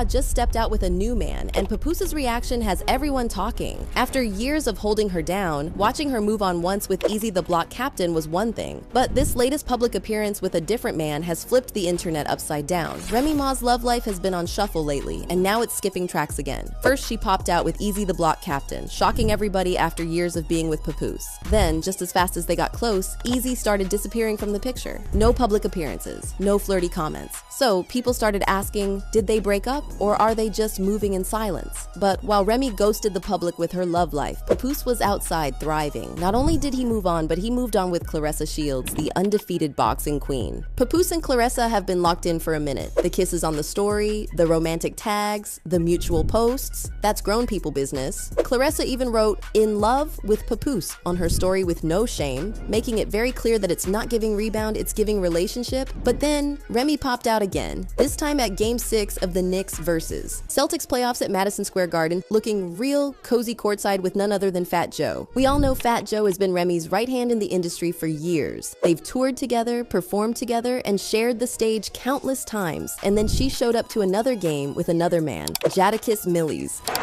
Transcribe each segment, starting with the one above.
Ma just stepped out with a new man, and Papoose's reaction has everyone talking. After years of holding her down, watching her move on once with Easy the Block Captain was one thing, but this latest public appearance with a different man has flipped the internet upside down. Remy Ma's love life has been on shuffle lately, and now it's skipping tracks again. First, she popped out with Easy the Block Captain, shocking everybody after years of being with Papoose. Then, just as fast as they got close, Easy started disappearing from the picture. No public appearances, no flirty comments. So, people started asking, did they break up, or are they just moving in silence? But while Remy ghosted the public with her love life, Papoose was outside thriving. Not only did he move on, but he moved on with Claressa Shields, the undefeated boxing queen. Papoose and Claressa have been locked in for a minute. The kisses on the story, the romantic tags, the mutual posts, that's grown people business. Claressa even wrote, "In love with Papoose" on her story with no shame, making it very clear that it's not giving rebound, it's giving relationship. But then, Remy popped out again, this time at Game 6 of the Knicks versus Celtics playoffs at Madison Square Garden, looking real cozy courtside with none other than Fat Joe. We all know Fat Joe has been Remy's right hand in the industry for years. They've toured together, performed together, and shared the stage countless times. And then she showed up to another game with another man, Jadakiss Millies. Mr.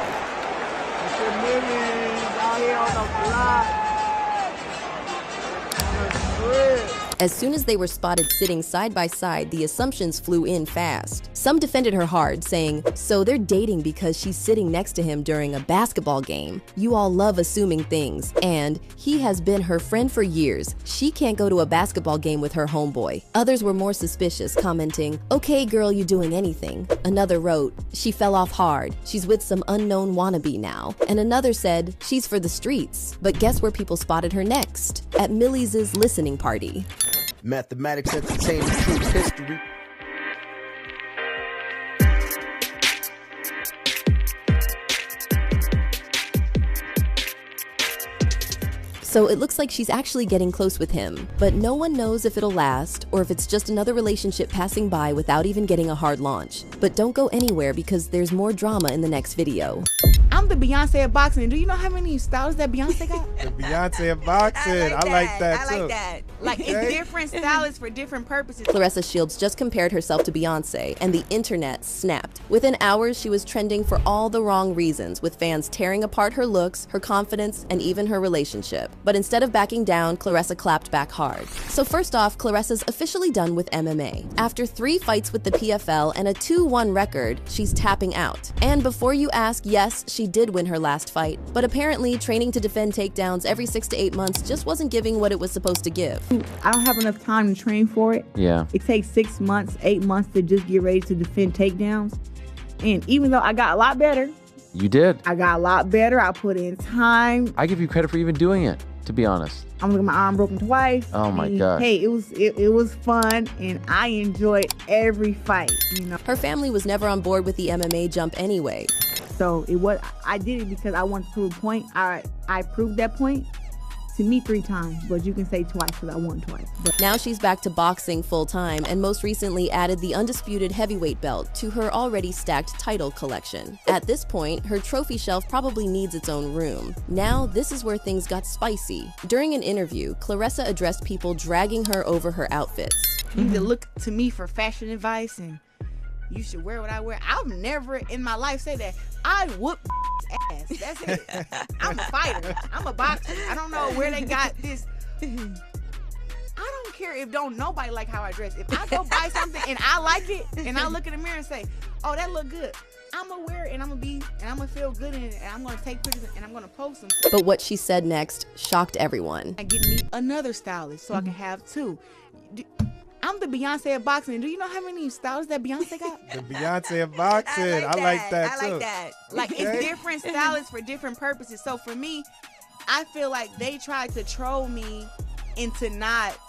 Millies out here on the block. As soon as they were spotted sitting side by side, the assumptions flew in fast. Some defended her hard, saying, so they're dating because she's sitting next to him during a basketball game. You all love assuming things. And he has been her friend for years. She can't go to a basketball game with her homeboy. Others were more suspicious, commenting, okay girl, you doing anything. Another wrote, she fell off hard. She's with some unknown wannabe now. And another said, she's for the streets. But guess where people spotted her next? At Millies' listening party. Mathematics, entertainment, truth, history. So it looks like she's actually getting close with him, but no one knows if it'll last or if it's just another relationship passing by without even getting a hard launch. But don't go anywhere because there's more drama in the next video. I'm the Beyonce of boxing. Do you know how many styles that Beyonce got? The Beyonce of boxing. I like that too. I like that. Like, it's different stylists for different purposes. Claressa Shields just compared herself to Beyonce, and the internet snapped. Within hours, she was trending for all the wrong reasons, with fans tearing apart her looks, her confidence, and even her relationship. But instead of backing down, Claressa clapped back hard. So first off, Claressa's officially done with MMA. After 3 fights with the PFL and a 2-1 record, she's tapping out. And before you ask, yes, she did win her last fight, but apparently training to defend takedowns every 6 to 8 months just wasn't giving what it was supposed to give. I don't have enough time to train for it. Yeah. It takes 6 months, 8 months to just get ready to defend takedowns. And even though I got a lot better. You did. I got a lot better. I put in time. I give you credit for even doing it, to be honest. I'm looking at my arm broken twice. Oh my gosh. Hey, it was fun, and I enjoyed every fight, you know. Her family was never on board with the MMA jump anyway. So I did it because I wanted to prove a point. I proved that point to me 3 times, but you can say twice because I won twice. But now she's back to boxing full-time and most recently added the undisputed heavyweight belt to her already stacked title collection. At this point, her trophy shelf probably needs its own room. Now, this is where things got spicy. During an interview, Claressa addressed people dragging her over her outfits. You need to look to me for fashion advice and you should wear what I wear. I've never in my life said that. I whoop ass. That's it. I'm a fighter. I'm a boxer. I don't know where they got this. I don't care if don't nobody like how I dress. If I go buy something and I like it and I look in the mirror and say, oh, that look good, I'm gonna wear it and I'm gonna feel good in it and I'm gonna take pictures and I'm gonna post them. But what she said next shocked everyone. And get me another stylist so I can have 2. I'm the Beyonce of boxing. Do you know how many styles that Beyonce got? The Beyonce of boxing. I like that too. I like that. Like, it's different stylists for different purposes. So for me, I feel like they tried to troll me into not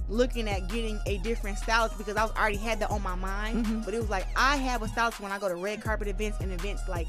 looking at getting a different stylist because I already had that on my mind. But it was like, I have a stylist when I go to red carpet events and events like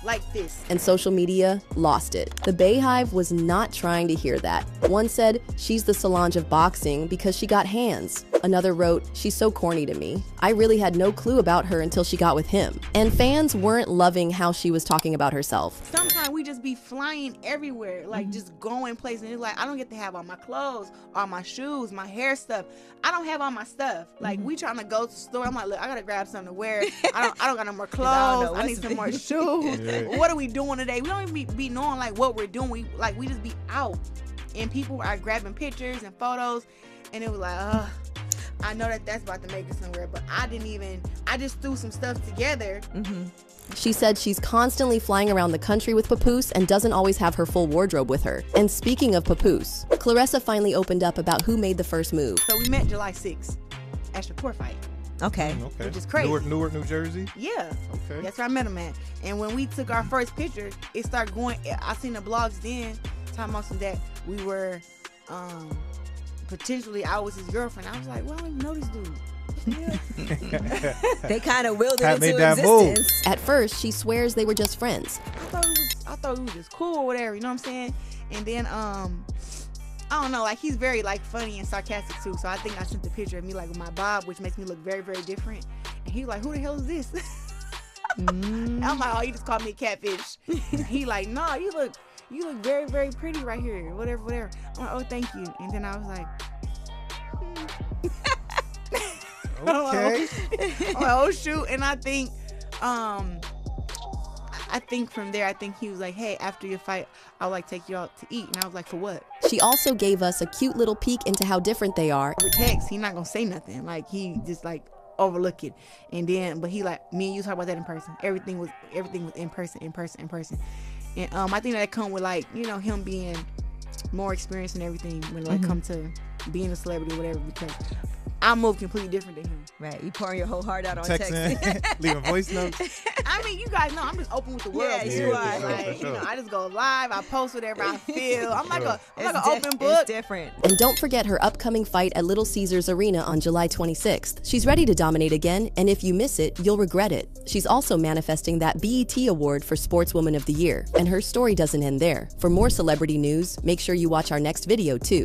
like this. And social media lost it. The Bayhive was not trying to hear that. One said, she's the Solange of boxing because she got hands. Another wrote, she's so corny to me. I really had no clue about her until she got with him. And fans weren't loving how she was talking about herself. Sometimes we just be flying everywhere, like just going places. And it's like, I don't get to have all my clothes, all my shoes, my hair stuff. I don't have all my stuff. Like, we trying to go to the store. I'm like, look, I gotta grab something to wear. I don't got no more clothes. I need some more shoes. What are we doing today? We don't even be knowing like what we're doing. We just be out, and people are grabbing pictures and photos, and it was like, I know that's about to make it somewhere, but I just threw some stuff together. She said she's constantly flying around the country with Papoose and doesn't always have her full wardrobe with her. And speaking of Papoose, Claressa finally opened up about who made the first move. So we met July 6th at the court fight. Okay. Which is crazy. Newark, New Jersey? Yeah. Okay. That's where I met him at. And when we took our first picture, it started going, I seen the blogs then talking about some that we were potentially, I was his girlfriend. I was like, well, I don't even know this dude. Yeah. They kind of willed it Pat into made that existence. At first, she swears they were just friends. I thought he was just cool or whatever, you know what I'm saying? And then I don't know, like he's very like funny and sarcastic too. So I think I sent the picture of me like with my bob, which makes me look very, very different. And he like, who the hell is this? I'm like, oh, you just called me a catfish. He like, no, you look very, very pretty right here. Whatever. I'm like, oh, thank you. And then I was like, Okay. I'm like, oh shoot. And I think from there, he was like, hey, after your fight, I would like to take you out to eat. And I was like, for what? She also gave us a cute little peek into how different they are. Over text, he not gonna say nothing. Like he just like overlook it. And then, but he like, me and you talk about that in person. Everything was in person. And I think that come with like, you know, him being more experienced and everything when like come to being a celebrity or whatever, because I move completely different than him. Right, you pouring your whole heart out on Texting, text. leaving voice notes. I mean, you guys know I'm just open with the world. Yeah, you are. For Like, sure. you know, I just go live. I post whatever I feel. I'm like an open book. It's different. And don't forget her upcoming fight at Little Caesars Arena on July 26th. She's ready to dominate again, and if you miss it, you'll regret it. She's also manifesting that BET Award for Sportswoman of the Year. And her story doesn't end there. For more celebrity news, make sure you watch our next video too.